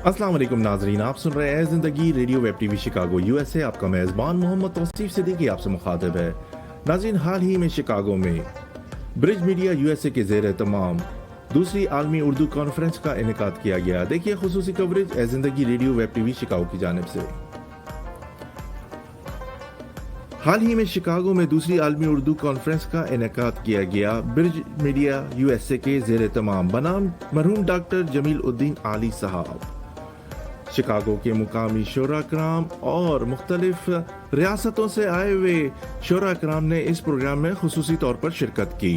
अस्सलाम वालेकुम नाजरीन, आप सुन रहे हैं जिंदगी radio web TV Chicago USA. आपका मेज़बान मोहम्मद तौसीफ सिद्दीकी आपसे मुखातिब है। नाजरीन, हाल ही में शिकागो में ब्रिज मीडिया यूएसए के ज़ेर तमाम दूसरी आलमी उर्दू कॉन्फ्रेंस का इनेकाद किया गया। देखिए खुसूसी कवरेज जिंदगी रेडियो वेब टीवी शिकागो की जानिब से। हाल ही में शिकागो में दूसरी आलमी उर्दू कॉन्फ्रेंस का इनेकाद किया गया। ब्रिज मीडिया यूएसए के ज़ेर तमाम बनाम मरहूम डॉक्टर जमील उद्दीन आली साहब, शिकागो के मुकामी शोरा कराम और मुख्तलिफ रियासतों से आए हुए शोरा कराम ने इस प्रोग्राम में खुसूसी तौर पर शिरकत की।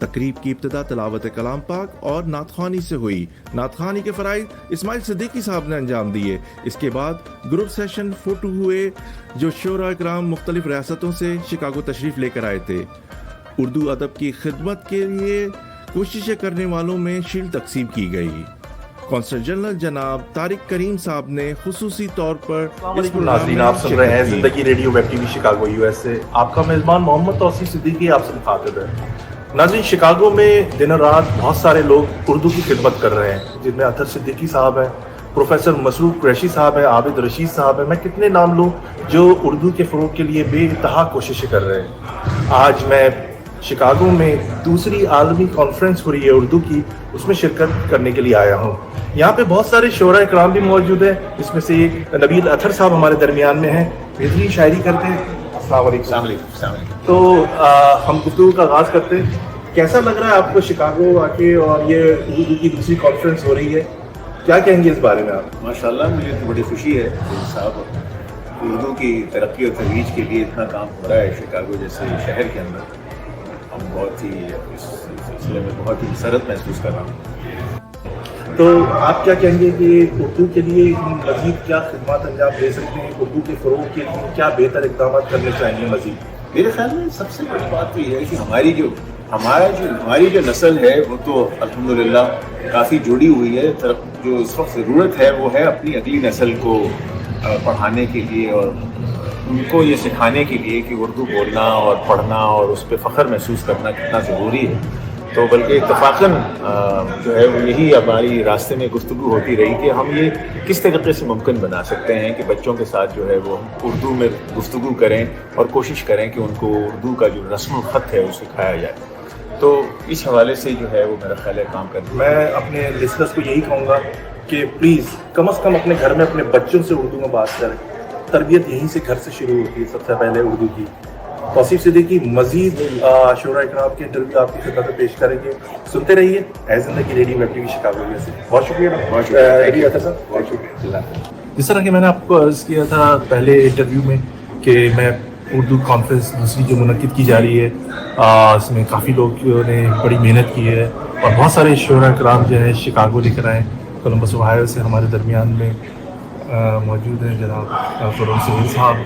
तकरीब की इब्तिदा तिलावत कलाम पाक और नातखानी से हुई। नातखानी के फराइज़ इस्माइल सिद्दीकी साहब ने अंजाम दिए। इसके बाद ग्रुप सेशन फोटो हुए जो शोरा कराम मुख्तलिफ रियासतों से शिकागो तशरीफ़ लेकर आए थे। उर्दू अदब की खिदमत के लिए कोशिशें करने वालों में शील्ड तकसीम की गई। कौंसल जनरल जनाब तारिक करीम साहब ने खुसूसी तौर पर नाज़रीन, आप सुन रहे हैं जिंदगी radio web TV Chicago USA. आपका मेज़बान मोहम्मद तौसीफ सिद्दीकी आपसे मुखातिब है। नाज़रीन, शिकागो में दिन और रात बहुत सारे लोग उर्दू की खिदमत कर रहे हैं, जिनमें अतर सिद्दीकी साहब हैं, प्रोफेसर मसरूफ कुरैशी साहब हैं, आबिद रशीद साहब हैं। मैं कितने नाम लूँ जो उर्दू के फ़रोग़ के लिए बेइंतहा कोशिशें कर रहे हैं। आज मैं शिकागो में दूसरी आलमी कॉन्फ्रेंस हो रही है उर्दू की, उसमें शिरकत करने के लिए आया हूँ। यहाँ पे बहुत सारे शोरा इकराम भी मौजूद हैं। इसमें से एक नबील अतर साहब हमारे दरमियान में हैं, बेहतरीन शायरी करते हैं। अस्सलाम वालेकुम। तो हम गुफ्तगू का आगाज़ करते हैं। कैसा लग रहा है आपको शिकागो आके और ये उर्दू की दूसरी कॉन्फ्रेंस हो रही है, क्या कहेंगे इस बारे में आप? माशाल्लाह, मुझे तो बड़ी खुशी है साहब, उर्दू की तरक्की और तरोीज के लिए इतना काम हो रहा है शिकागो जैसे शहर के अंदर। हम बहुत ही इस सिलसिले में बहुत ही मसरत महसूस कर रहा हूँ। तो आप क्या कहेंगे कि उर्दू के लिए मज़ीद क्या खिदमत अंजाम दे सकते हैं? उर्दू के फ़रोग़ के लिए क्या बेहतर इक़दाम करने चाहिए मज़ीद? मेरे ख्याल में सबसे बड़ी बात तो ये है कि हमारी जो नस्ल है वो तो अल्हम्दुलिल्लाह काफ़ी जुड़ी हुई है। जो इस वक्त ज़रूरत है वो है अपनी अगली नस्ल को पढ़ाने के लिए और उनको ये सिखाने के लिए कि उर्दू बोलना और पढ़ना और उस पर फ़ख्र महसूस करना कितना ज़रूरी है। तो बल्कि इत्तफ़ाक़न जो है वो यही हमारी रास्ते में गुफ्तगू होती रही कि हम ये किस तरीके से मुमकिन बना सकते हैं कि बच्चों के साथ जो है वो उर्दू में गुफ्तगू करें और कोशिश करें कि उनको उर्दू का जो रस्म ख़त है वो सिखाया जाए। तो इस हवाले से जो है वो मेरा ख्याल है काम कर। मैं अपने लिसनर्स को यही कहूँगा कि प्लीज़ कम से कम अपने घर में अपने बच्चों से उर्दू में बात करें। तरबियत यहीं से घर से शुरू होती है सबसे पहले उर्दू की। तौसीफ सिद्दीकी मज़ीद शोरा इकराम के इंटरव्यू आपकी खिदमत में पेश करेंगे। सुनते रहिए जिंदगी रेडियो वेब टीवी शिकागो से। बहुत शुक्रिया, बहुत शुक्रिया। जिस तरह कि मैंने आपको अर्ज़ किया था पहले इंटरव्यू में कि मैं उर्दू कॉन्फ्रेंस दूसरी जो मुनक़िद की जा रही है, इसमें काफ़ी लोगों ने बड़ी मेहनत की है और बहुत सारे शोरा इकराम जो है शिकागो लेकर आए। कोलंबस ओहायो से हमारे दरमियान में मौजूद हैं जनाब फरोज़ सहीद साहब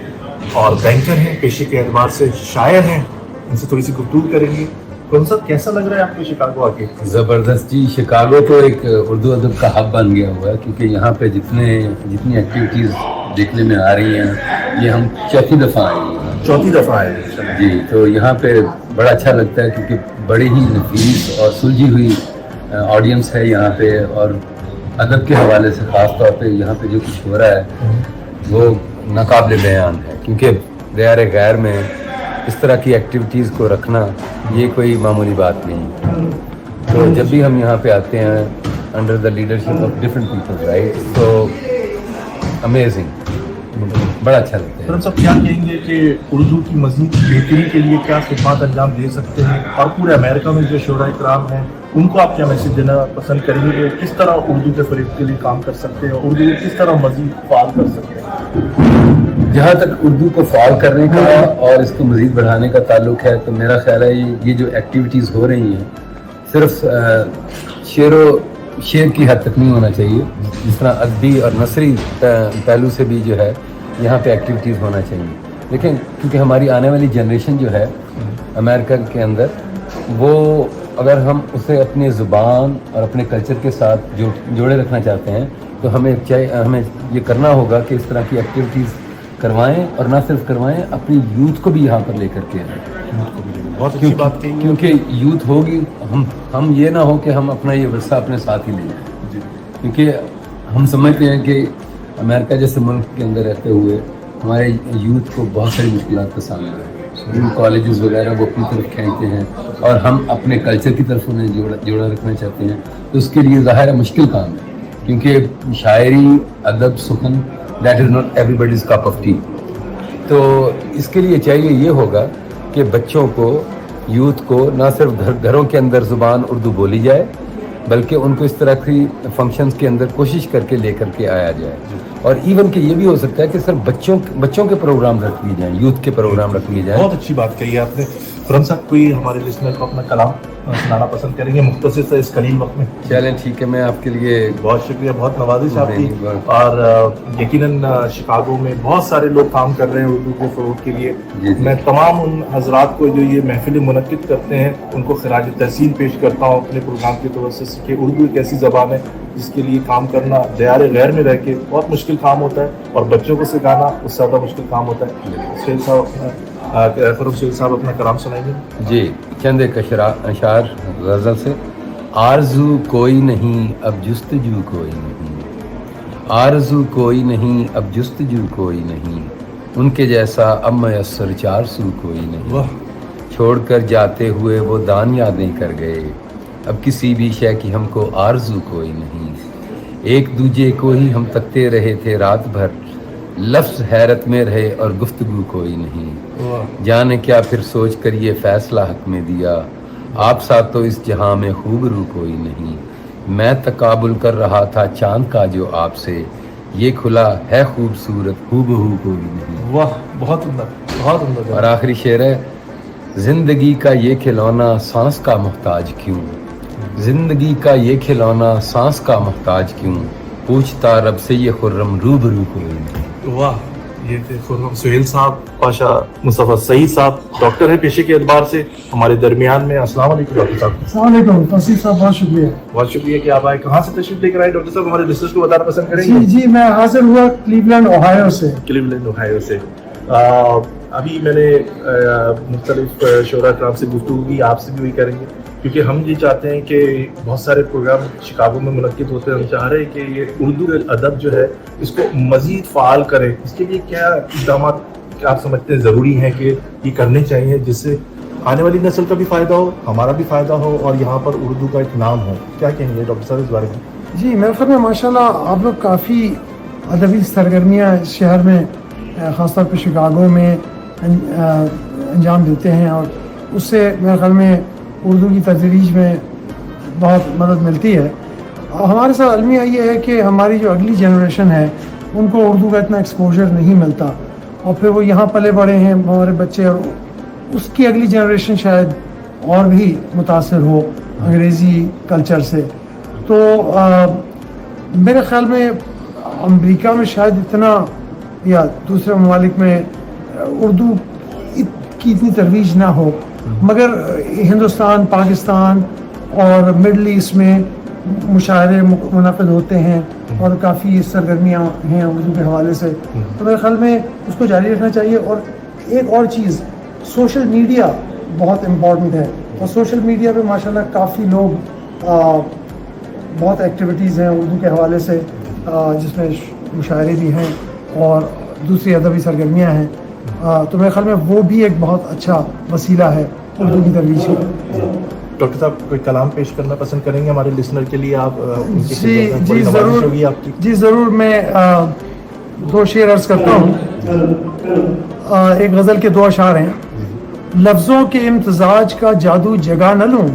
और बैंकर हैं, पेशे के एतबार से शायर हैं। इनसे थोड़ी सी गुफ्तगू करेंगे। कौन सा कैसा लग रहा है आपको शिकागो आके? ज़बरदस्त जी। शिकागो तो एक उर्दू अदब का हब बन गया हुआ है, क्योंकि यहाँ पे जितनी एक्टिविटीज़ देखने में आ रही हैं, ये हम चौथी दफ़ा आए हैं। चौथी दफ़ा आए जी। तो यहाँ पे बड़ा अच्छा लगता है क्योंकि बड़ी ही नफीस और सुलझी हुई ऑडियंस है यहाँ पे, और अदब के हवाले से ख़ास तौर पे यहाँ पे जो कुछ हो रहा है वो नाकाबिल बयान है। क्योंकि दयार गैर में इस तरह की एक्टिविटीज़ को रखना ये कोई मामूली बात नहीं। तो जब भी हम यहाँ पे आते हैं under the leadership of different people, right, तो अमेजिंग, बड़ा अच्छा लगता है। तो हम सब क्या कहेंगे कि उर्दू की मज़ीद बेहतरी के लिए क्या खिदमत अंजाम दे सकते हैं, और पूरे अमेरिका में जो शोरा इकराम हैं उनको आप क्या मैसेज देना पसंद करेंगे कि किस तरह उर्दू के फ़रीब के लिए काम कर सकते हैं, उर्दू को किस तरह मज़ीद फ़ाल कर सकते हैं? जहाँ तक उर्दू को फ़ाल करने का और इसको मज़ीद बढ़ाने का ताल्लुक़ है, तो मेरा ख्याल है ये जो एक्टिविटीज़ हो रही हैं सिर्फ शेर की हद तक नहीं होना चाहिए। जिस तरह अदबी और नसरी पहलू से भी जो है यहाँ पे एक्टिविटीज़ होना चाहिए। लेकिन क्योंकि हमारी आने वाली जनरेशन जो है अमेरिका के अंदर, वो अगर हम उसे अपनी ज़ुबान और अपने कल्चर के साथ जोड़े रखना चाहते हैं, तो हमें ये करना होगा कि इस तरह की एक्टिविटीज़ करवाएं, और ना सिर्फ करवाएं, अपनी यूथ को भी यहाँ पर लेकर के आएँ। बहुत अच्छी बात कही। क्योंकि यूथ होगी, हम ये ना हो कि हम अपना ये वर्षा अपने साथ ही ले जाएं। کیونکہ ہم سمجھتے ہیں کہ امریکہ جیسے ملک کے اندر رہتے ہوئے ہمارے یوتھ کو بہت ساری مشکلات کا سامنا ہے. اسکول کالجز وغیرہ وہ اپنی طرف کھینچتے ہیں اور ہم اپنے کلچر کی طرف انہیں جوڑا رکھنا چاہتے ہیں. تو اس کے لیے ظاہر ہے مشکل کام ہے, کیونکہ شاعری, ادب, سخن that is not every bodies cup of T. تو اس کے لیے چاہیے یہ ہوگا کہ بچوں کو, یوتھ کو نہ صرف گھروں کے اندر زبان اردو بولی جائے, بلکہ ان کو اس طرح کی فنکشنز کے اندر کوشش کر کے لے کر کے آیا جائے. اور ایون کہ یہ بھی ہو سکتا ہے کہ صرف بچوں کے پروگرام رکھ لیے جائیں, یوتھ کے پروگرام رکھ لیے جائیں. بہت اچھی بات کہی ہے آپ نے. فرم صاحب, کوئی ہمارے لسنر کو اپنا کلام سنانا پسند کریں گے مختصر سے اس قلیل وقت میں؟ چلیں ٹھیک ہے, میں آپ کے لیے بہت شکریہ, بہت نوازش آپ کی. اور یقیناً شکاگو میں بہت سارے لوگ کام کر رہے ہیں اردو کے فروغ کے لیے. میں تمام ان حضرات کو جو یہ محفلیں منعقد کرتے ہیں ان کو خراج تحسین پیش کرتا ہوں اپنے پروگرام کی توسط سے کہ اردو ایک ایسی زبان ہے جس کے لیے کام کرنا دیار غیر میں رہ کے بہت مشکل کام ہوتا ہے, اور بچوں کو سکھانا اس سے زیادہ مشکل کام ہوتا ہے. فرم سہیل صاحب اپنا کلام سنائیں گے. جی, چند ایک اشعار غزل سے. آرزو کوئی نہیں اب جستجو کوئی نہیں, آرزو کوئی نہیں اب جستجو کوئی نہیں, ان کے جیسا اب میسر چار سو کوئی نہیں. چھوڑ کر جاتے ہوئے وہ دان یادیں کر گئے, اب کسی بھی شے کی ہم کو آرزو کوئی نہیں. ایک دوجے کو ہی ہم تکتے رہے تھے رات بھر, لفظ حیرت میں رہے اور گفتگو کوئی نہیں. جانے کیا پھر سوچ کر یہ فیصلہ حق میں دیا, آپ ساتھ تو اس جہاں میں خوبرو کوئی نہیں. میں تقابل کر رہا تھا چاند کا جو آپ سے, یہ کھلا ہے خوبصورت ہو بہو کوئی نہیں. واہ, بہت عمدہ, بہت عمدہ. اور آخری شعر ہے. زندگی کا یہ کھلونا سانس کا محتاج کیوں, زندگی کا یہ کھلونا سانس کا محتاج کیوں, پوچھتا رب سے یہ خرم روبرو کوئی نہیں. واہ, یہ تھے خرم سہیل صاحب. پاشا مصطفیٰ سعید صاحب ڈاکٹر ہیں پیشے کے اعتبار سے ہمارے درمیان میں. السلام علیکم ڈاکٹر صاحب. السلام علیکم توصیف صاحب, بہت شکریہ. بہت شکریہ کہ آپ آئے. کہاں سے تشریف لے کر آئے ڈاکٹر صاحب, ہمارے لسنرز کو بتانا پسند کریں گے؟ جی, میں حاصل ہوا کلیولینڈ اوہایو سے. کلیولینڈ اوہایو سے. ابھی میں نے مختلف شعراء کرام سے گفتگو کی, آپ سے بھی وہی کریں گے, کیونکہ ہم یہ چاہتے ہیں کہ بہت سارے پروگرام شکاگو میں منعقد ہوتے ہیں. ہم چاہ رہے ہیں کہ یہ اردو ادب جو ہے اس کو مزید فعال کریں. اس کے لیے کیا اقدامات آپ سمجھتے ہیں ضروری ہیں کہ یہ کرنے چاہیے, جس سے آنے والی نسل کا بھی فائدہ ہو, ہمارا بھی فائدہ ہو, اور یہاں پر اردو کا ایک نام ہو؟ کیا کہیں گے ڈاکٹر صاحب اس بارے میں؟ جی, میرے خیال میں ماشاء اللہ آپ لوگ کافی ادبی سرگرمیاں اس شہر میں خاص طور پہ شکاگو میں انجام دیتے ہیں, اور اس سے میرے خیال میں اردو کی تدریج میں بہت مدد ملتی ہے. ہمارے ساتھ المیہ یہ ہے کہ ہماری جو اگلی جنریشن ہے ان کو اردو کا اتنا ایکسپوجر نہیں ملتا, اور پھر وہ یہاں پلے بڑے ہیں ہمارے بچے, اور اس کی اگلی جنریشن شاید اور بھی متاثر ہو انگریزی کلچر سے. تو میرے خیال میں امریکہ میں شاید اتنا یا دوسرے ممالک میں اردو کی اتنی ترویج نہ ہو, مگر ہندوستان, پاکستان اور مڈل ایسٹ میں مشاعرے منعقد ہوتے ہیں اور کافی سرگرمیاں ہیں اردو کے حوالے سے. تو میرے خیال میں اس کو جاری رکھنا چاہیے. اور ایک اور چیز, سوشل میڈیا بہت امپورٹنٹ ہے, اور سوشل میڈیا پہ ماشاءاللہ کافی لوگ بہت ایکٹیویٹیز ہیں اردو کے حوالے سے, جس میں مشاعرے بھی ہیں اور دوسری ادبی سرگرمیاں ہیں. تو میرے خیال میں وہ بھی ایک بہت اچھا وسیلہ ہے اردو کی ترویج کا. ڈاکٹر صاحب کوئی کلام پیش کرنا پسند کریں گے ہمارے لسنر کے لیے؟ آپ جی ضرور, جی ضرور. میں 2 شعر عرض کرتا ہوں. ایک غزل کے 2 اشعار ہیں. لفظوں کے امتزاج کا جادو جگہ نہ لوں,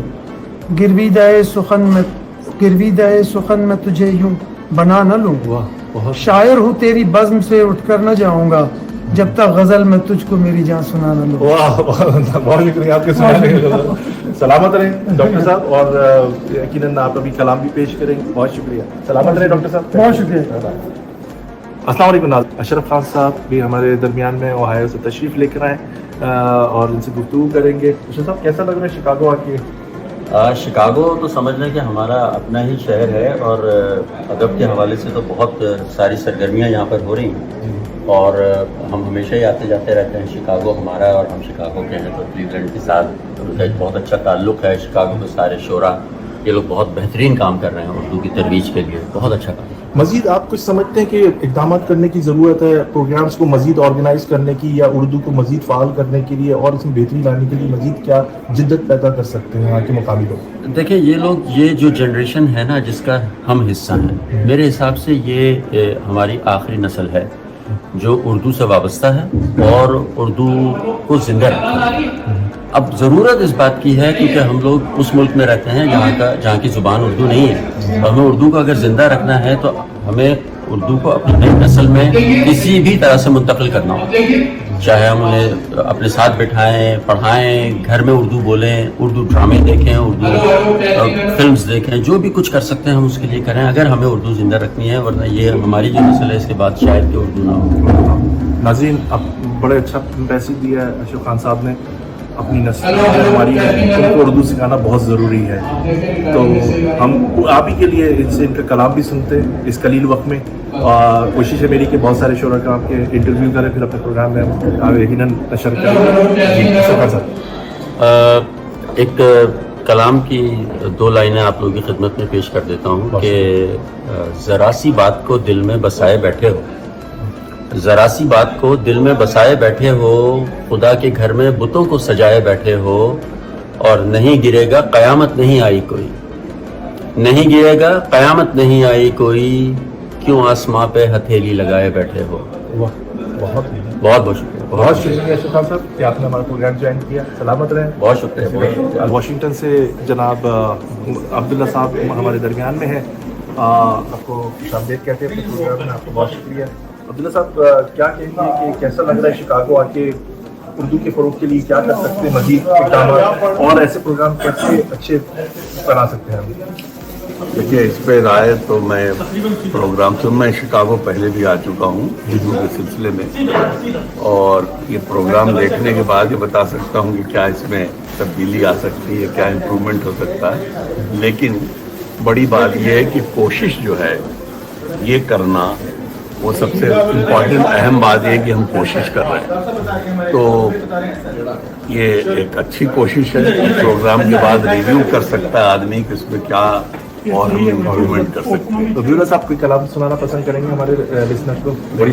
گرویدہ سخن میں تجھے یوں بنا نہ لوں. شاعر ہوں تیری بزم سے اٹھ کر نہ جاؤں گا, جب تک غزل میں تجھ کو میری جان سنا نہ لوں. واہ, بہت شکریہ آپ کے سنانے کے لیے. سلامت رہیں ڈاکٹر صاحب, اور یقیناً آپ ابھی کلام بھی پیش کریں گے. بہت شکریہ. سلامت رہیں ڈاکٹر صاحب. بہت شکریہ. السلام علیکم. اشرف خان صاحب بھی ہمارے درمیان میں اوہایو سے تشریف لے کر آئے اور ان سے گفتگو کریں گے. اشرف صاحب, کیسا لگ رہا ہے شکاگو آ کے؟ شکاگو تو سمجھ لیں کہ ہمارا اپنا ہی شہر ہے, اور ادب کے حوالے سے تو بہت ساری سرگرمیاں یہاں پر ہو رہی ہیں, اور ہم ہمیشہ ہی آتے جاتے رہتے ہیں. شکاگو ہمارا ہے اور ہم شکاگو کے ہیں, تو کلیولینڈ کے ساتھ ان کا ایک بہت اچھا تعلق ہے. شکاگو کے سارے شعراء یہ لوگ بہت بہترین کام کر رہے ہیں اردو کی ترویج کے لیے، بہت اچھا کام۔ مزید آپ کچھ سمجھتے ہیں کہ اقدامات کرنے کی ضرورت ہے پروگرامز کو مزید آرگنائز کرنے کی، یا اردو کو مزید فعال کرنے کے لیے اور اس میں بہتری لانے کے لیے مزید کیا جدت پیدا کر سکتے ہیں یہاں کے مقامی لوگ؟ دیکھیں یہ جو جنریشن ہے نا جس کا ہم حصہ ہیں، میرے حساب سے یہ ہماری آخری نسل ہے جو اردو سے وابستہ ہے اور اردو کو زندہ رکھتا ہے۔ اب ضرورت اس بات کی ہے کیونکہ ہم لوگ اس ملک میں رہتے ہیں جہاں کی زبان اردو نہیں ہے، اور ہمیں اردو کو اگر زندہ رکھنا ہے تو ہمیں اردو کو اپنی نئی نسل میں کسی بھی طرح سے منتقل کرنا ہو، چاہے ہم انہیں اپنے ساتھ بٹھائیں، پڑھائیں، گھر میں اردو بولیں، اردو ڈرامے دیکھیں، اردو فلمز دیکھیں، جو بھی کچھ کر سکتے ہیں ہم اس کے لیے کریں اگر ہمیں اردو زندہ رکھنی ہے، ورنہ یہ ہماری جو نسل ہے اس کے بعد شاید کہ اردو نہ ہو۔ ناظرین، اب بڑے اچھا میسج دیا ہے اشوق خان صاحب نے، اپنی نسل ہماری ان کو اردو سکھانا بہت ضروری ہے، تو ہم آپ ہی کے لیے ان سے ان کا کلام بھی سنتے ہیں اس قلیل وقت میں، اور کوشش ہے میری کہ بہت سارے شعراء آپ کے انٹرویو کریں، پھر اپنے پروگرام میں آپ یقیناً نشر کریں۔ جی اشوق خان صاحب، ایک کلام کی 2 لائنیں آپ لوگوں کی خدمت میں پیش کر دیتا ہوں کہ ذرا سی بات کو دل میں بسائے بیٹھے ہو، ذرا سی بات کو دل میں بسائے بیٹھے ہو، خدا کے گھر میں بتوں کو سجائے بیٹھے ہو، اور نہیں گرے گا قیامت نہیں آئی کوئی، نہیں گرے گا قیامت نہیں آئی کوئی، کیوں آسماں پہ ہتھیلی لگائے بیٹھے ہو۔ بہت بہت شکریہ، بہت شکریہ اشوق خان صاحب کہ آپ نے ہمارا پروگرام جوائن کیا، سلامت رہیں۔ بہت شکریہ۔ واشنگٹن سے جناب عبداللہ صاحب ہمارے درمیان میں ہیں، آپ کو خوش آمدید کہتے ہیں اپنے پروگرام میں، آپ کو بہت شکریہ۔ عبداللہ صاحب، کیا کہیں گے کہ کیسا لگ رہا ہے شکاگو آ کے اردو کے فروغ کے لیے کیا کر سکتے ہیں، مزید اقدامات اور ایسے پروگرام کیسے اچھے بنا سکتے ہیں ہم؟ دیکھیے، اس پہ رائے تو میں پروگرام سے میں شکاگو پہلے بھی آ چکا ہوں اردو کے سلسلے میں، اور یہ پروگرام دیکھنے کے بعد یہ بتا سکتا ہوں کہ کیا اس میں تبدیلی آ سکتی ہے، کیا امپرومنٹ ہو سکتا ہے، لیکن بڑی بات یہ ہے کہ کوشش جو ہے یہ کرنا، وہ سب سے امپورٹنٹ اہم بات یہ ہے کہ ہم کوشش کر رہے ہیں، تو یہ ایک اچھی کوشش ہے۔ پروگرام کے بعد ریویو کر سکتا ہے آدمی کہ اس میں کیا اور ہم امپرومنٹ کر سکتے ہیں۔ تو عبداللہ صاحب کوئی کلام سنانا پسند کریں گے ہمارے لسنر کو؟ بڑی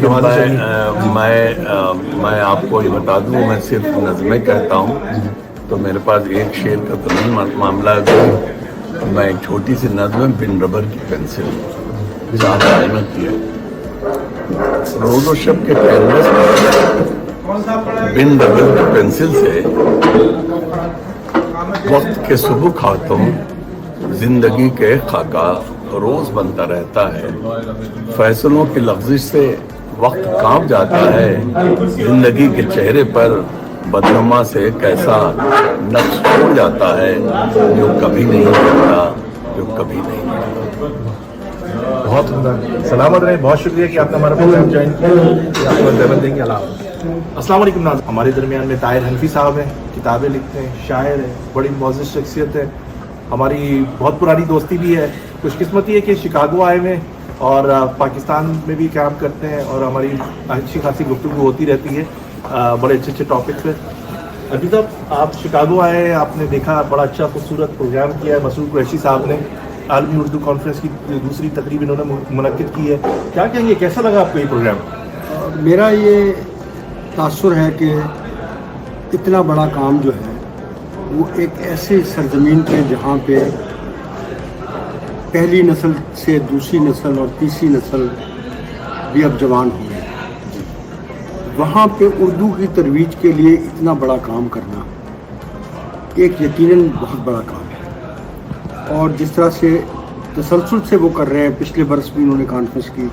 میں آپ کو یہ بتا دوں، میں صرف نظمیں کہتا ہوں، تو میرے پاس ایک شعر کا تو نہیں معاملہ ہے، میں ایک چھوٹی سی نظم بن ربر کی پینسل کی ہے، روز و شب کے کینوس بن ربر کی پینسل سے وقت کے سبک ہاتھوں زندگی کے خاکہ روز بنتا رہتا ہے، فیصلوں کی لغزش سے وقت کانپ جاتا ہے، زندگی کے چہرے پر بدنما سے کیسا نقش چھوڑ جاتا ہے، جو کبھی نہیں ملتا، جو کبھی نہیں ملتا۔ بہت عمدہ، سلامت رہیں، بہت شکریہ کہ آپ نے ہمارا پروگرام جوائن کیا، آپ کو دیول دیں گے۔ اللہ حافظ۔ السلام علیکم ناظرین، ہمارے درمیان میں طاہر حنفی صاحب ہیں، کتابیں لکھتے ہیں، شاعر ہیں، بڑی معزز شخصیت ہے، ہماری بہت پرانی دوستی بھی ہے۔ خوش قسمتی ہے کہ شکاگو آئے ہوئے اور پاکستان میں بھی کام کرتے ہیں، اور ہماری اچھی خاصی گفتگو ہوتی رہتی ہے بڑے اچھے اچھے ٹاپک پہ۔ ابھی تک آپ شکاگو آئے، آپ نے دیکھا بڑا اچھا خوبصورت پروگرام کیا ہے، مسعود قریشی صاحب نے عالمی اردو کانفرنس کی دوسری تقریب انہوں نے منعقد کی ہے، کیا کہیں گے، کیسا لگا آپ کو یہ پروگرام؟ میرا یہ تاثر ہے کہ اتنا بڑا کام جو ہے وہ ایک ایسی سرزمین پہ جہاں پہ پہلی نسل سے دوسری نسل اور تیسری نسل بھی اب جوان ہوئی ہے، وہاں پہ اردو کی ترویج کے لیے اتنا بڑا کام کرنا ایک یقیناً بہت بڑا کام ہے، اور جس طرح سے تسلسل سے وہ کر رہے ہیں، پچھلے برس بھی انہوں نے کانفرنس کی،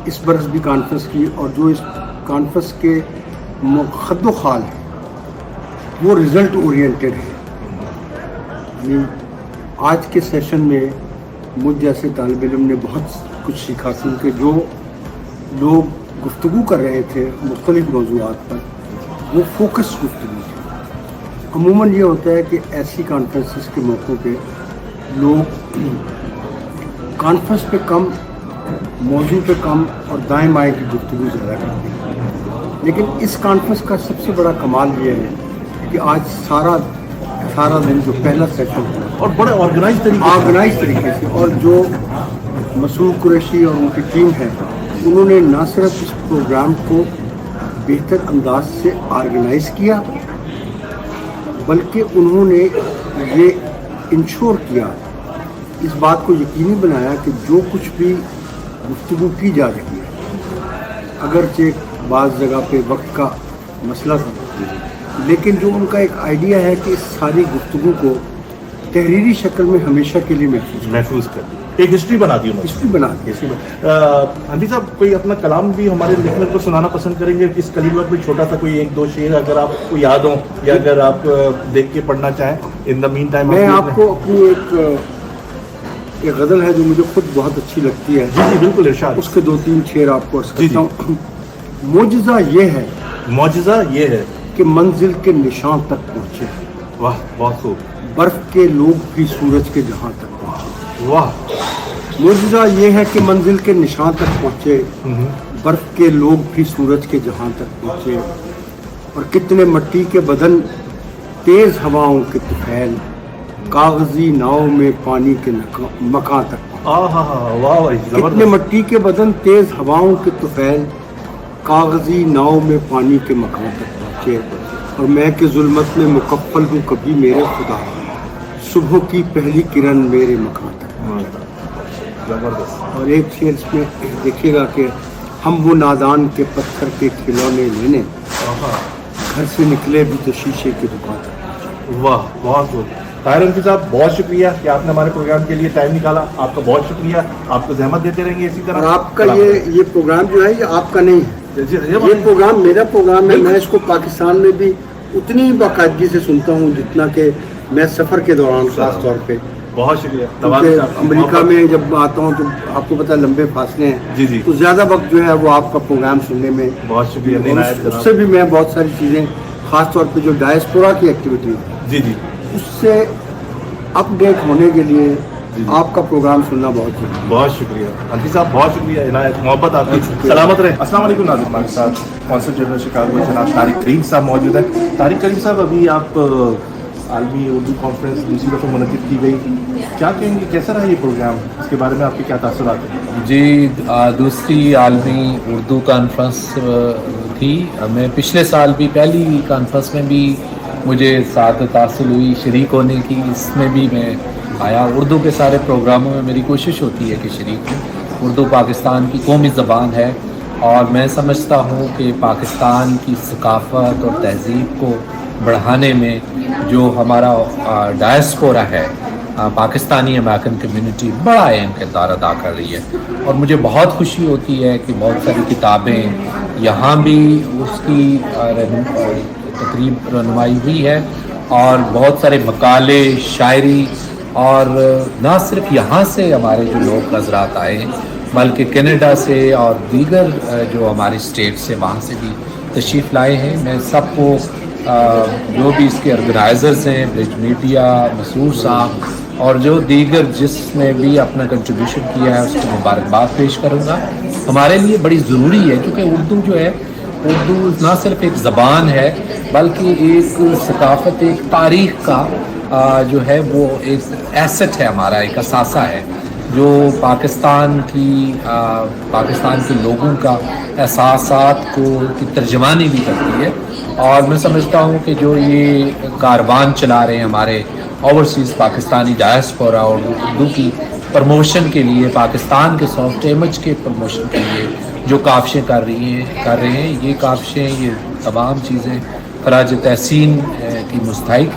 اس برس بھی کانفرنس کی، اور جو اس کانفرنس کے خد و خال ہے وہ رزلٹ اورینٹڈ ہے۔ یعنی آج کے سیشن میں مجھ جیسے طالب علم نے بہت کچھ سیکھا، کیونکہ جو لوگ گفتگو کر رہے تھے مختلف موضوعات پر وہ فوکس گفتگو تھی۔ عموماً یہ ہوتا ہے کہ ایسی کانفرنسز کے موقعوں پہ لوگ کانفرنس پہ کم، موضوع پہ کم اور دائیں بائیں کی گفتگو زیادہ کرتے ہیں، لیکن اس کانفرنس کا سب سے بڑا کمال یہ ہے کہ آج سارا 18 दिन जो पहला सेशन हुआ और बड़े ऑर्गेनाइज तरीके ऑर्गेनाइज तरीके से, और जो मसूद कुरैशी और उनकी टीम है उन्होंने न सिर्फ इस प्रोग्राम को बेहतर अंदाज से ऑर्गेनाइज किया, बल्कि उन्होंने ये इंश्योर किया, इस बात को यकीनी बनाया कि जो कुछ भी गुफ्तगू की जा रही है, अगरचे बाज़ जगह पे वक्त का मसला था, लेकिन जो उनका एक आइडिया है कि इस सारी गुफ्तगू को तहरीरी शक्ल में हमेशा के लिए महफूज कर एक हिस्ट्री बना दी उन्होंने। हिस्ट्री बना दी। हंडी साहब, कोई अपना कलाम भी हमारे लिखने को सुनाना पसंद करेंगे? इस कलीमा कोई छोटा सा कोई 1-2 शेर अगर आपको याद हो या अगर आप देख के पढ़ना चाहें इन द मीन टाइम? मैं आपको अपनी एक गज़ल है जो मुझे खुद बहुत अच्छी लगती है। जी जी बिल्कुल, इरशाद। उसके 2-3 शेर आपको अर्ज़ करता हूँ। मोजज़ा ये है कि मंजिल के निशान तक पहुँचे। वाह, बहुत खूब। बर्फ के लोग भी सूरज के जहां तक पहुँचे। वाह। मुआवजा ये है कि मंजिल के निशान तक पहुँचे, बर्फ के लोग भी सूरज के जहां तक पहुँचे, और कितने मट्टी के बदन तेज हवाओं के तुफैल, कागजी नाव में पानी के मकान तक पहुँचे। कितने मट्टी के बदन तेज हवाओं के तुफैल, कागजी नाव में पानी के मकान तक पहुँचे, और मैं कि जुल्मत में मुकफ्फल हूँ कभी मेरे खुदा, सुबह की पहली किरण मेरे मकान तक पहुँचे। और एक शेर इसमें देखिएगा कि हम वो नादान के पत्थर के खिलौने लेने, घर से निकले भी तो शीशे की दुकान तक पहुँचे। वाह, बहुत खूब। ताहिर रफी साहब, बहुत शुक्रिया कि आपने हमारे प्रोग्राम के लिए टाइम निकाला। आपका बहुत शुक्रिया, आपको जहमत देते रहेंगे इसी तरह। और आपका ये प्रोग्राम जो है ये आपका नहीं है, ये प्रोग्राम मेरा प्रोग्राम है। मैं इसको पाकिस्तान में भी उतनी बाकायदगी से सुनता हूँ जितना कि मैं सफ़र के दौरान खास तौर पे। बहुत शुक्रिया। अमेरिका में जब आता हूँ तो आपको पता है लंबे फासले हैं, जी जी, तो ज़्यादा वक्त जो है वो आपका प्रोग्राम सुनने में। बहुत शुक्रिया। उससे भी मैं बहुत सारी चीज़ें खास तौर पे जो डायस्पोरा की एक्टिविटी जी जी, उससे अपडेट होने के लिए आपका प्रोग्राम सुनना बहुत जरूरी है। बहुत शुक्रिया हंफी साहब, बहुत शुक्रिया। इनायत, मोहब्बत आपकी, सलामत रहे। अस्सलाम वालेकुम नाज़रीन, हमारे साथ कौंसल जनरल शिकागो जनाब तारिक करीम साहब मौजूद हैं। तारिक करीम साहब, अभी आप आलमी उर्दू कॉन्फ्रेंस दूसरी दफ़ा मुनक़िद की गई, क्या कहेंगे, कैसा रहा ये प्रोग्राम, इसके बारे में आपके क्या तासुरात हैं? जी, दूसरी आलमी उर्दू कॉन्फ्रेंस थी। मैं पिछले साल भी पहली कॉन्फ्रेंस में भी मुझे सादत हासिल हुई शरीक होने की, इसमें भी मैं आया। उर्दू के सारे प्रोग्रामों में मेरी कोशिश होती है कि शरीक हूँ। उर्दू पाकिस्तान की कौमी ज़बान है, और मैं समझता हूँ कि पाकिस्तान की सकाफ़त और तहज़ीब को बढ़ाने में जो हमारा डायस्पोरा है, पाकिस्तानी अमेरिकन कम्युनिटी बड़ा अहम किरदार अदा कर रही है। और मुझे बहुत खुशी होती है कि बहुत सारी किताबें यहाँ भी उसकी तकरीब रहनुमाई हुई है, और बहुत सारे मकाले, शायरी, और ना सिर्फ यहाँ से हमारे जो लोग हज़रात आए हैं, बल्कि कनाडा से और दीगर जो हमारे स्टेट से वहाँ से भी तशरीफ़ लाए हैं। मैं सबको जो भी इसके ऑर्गेनाइज़र्स हैं, ब्रिज मीडिया, मसूर साहब और जो दीगर जिसने भी अपना कंट्रीब्यूशन किया है उसको मुबारकबाद पेश करूँगा। हमारे लिए बड़ी ज़रूरी है, क्योंकि उर्दू जो है, उर्दू ना सिर्फ एक ज़बान है बल्कि एक सकाफ़त, एक तारीख़ का जो है वो एक एसेट है हमारा, एक असासा है जो पाकिस्तान के लोगों का एहसासात को की तर्जमानी भी करती है। और मैं समझता हूँ कि जो ये कारवान चला रहे हैं हमारे ओवरसीज़ पाकिस्तानी डायस्पोरा और उर्दू की प्रमोशन के लिए, पाकिस्तान के सॉफ्ट इमेज के प्रमोशन के लिए जो काविशें कर रहे हैं, ये काविशें, ये तमाम चीज़ें खराज तहसीन की मुस्तहिक।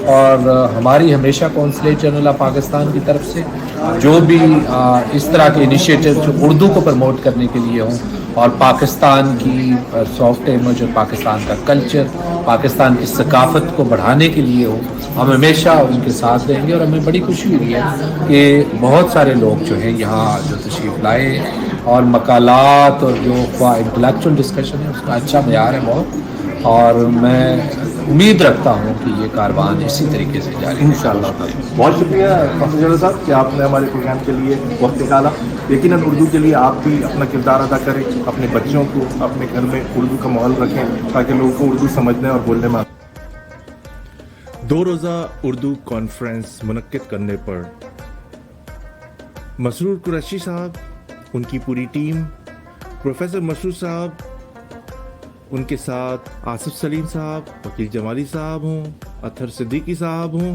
और हमारी हमेशा कौंसलेट जनरल ऑफ पाकिस्तान की तरफ से जो भी इस तरह के इनिशिएटिव जो उर्दू को प्रमोट करने के लिए हों, और पाकिस्तान की सॉफ्ट इमेज और पाकिस्तान का कल्चर, पाकिस्तान की सकाफ़त को बढ़ाने के लिए हो, हम हमेशा उनके साथ देंगे। और हमें बड़ी खुशी हुई है कि बहुत सारे लोग जो हैं यहाँ जो तशरीफ़ लाए, और मकालात और जो इंटेलेक्चुअल डिस्कशन है उसका अच्छा मयार है बहुत। और मैं उम्मीद रखता हूँ कि ये कारवान इसी तरीके से जारी इंशाअल्लाह। बहुत शुक्रिया कौंसल जनरल साहब कि आपने हमारे प्रोग्राम के लिए वक्त निकाला। यकीनन उर्दू के लिए आप भी अपना किरदार अदा करें, अपने बच्चों को अपने घर में उर्दू का माहौल रखें ताकि लोगों को उर्दू समझने और बोलने में। दो रोज़ा उर्दू कॉन्फ्रेंस मुनक्किद करने पर मसरूर कुरैशी साहब, उनकी पूरी टीम, प्रोफेसर मशरूर साहब, उनके साथ आसिफ सलीम साहब, वकील जमाली साहब हों, अतहर सिद्दीकी साहब हों,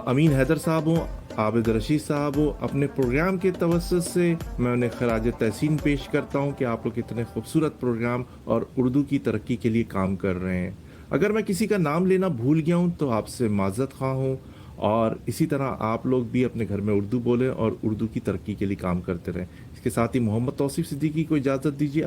अमीन हैदर साहब हों, आबिद रशीद साहब हो, अपने प्रोग्राम के तवस्सुत से मैं उन्हें खराज तहसीन पेश करता हूं कि आप लोग इतने खूबसूरत प्रोग्राम और उर्दू की तरक्की के लिए काम कर रहे हैं। अगर मैं किसी का नाम लेना भूल गया हूं तो आपसे माज़रत ख़्वाह हूं, और इसी तरह आप लोग भी अपने घर में उर्दू बोलें और उर्दू की तरक्की के लिए काम करते रहें। इसके साथ ही मोहम्मद तौसीफ सिद्दीकी को इजाज़त दीजिए।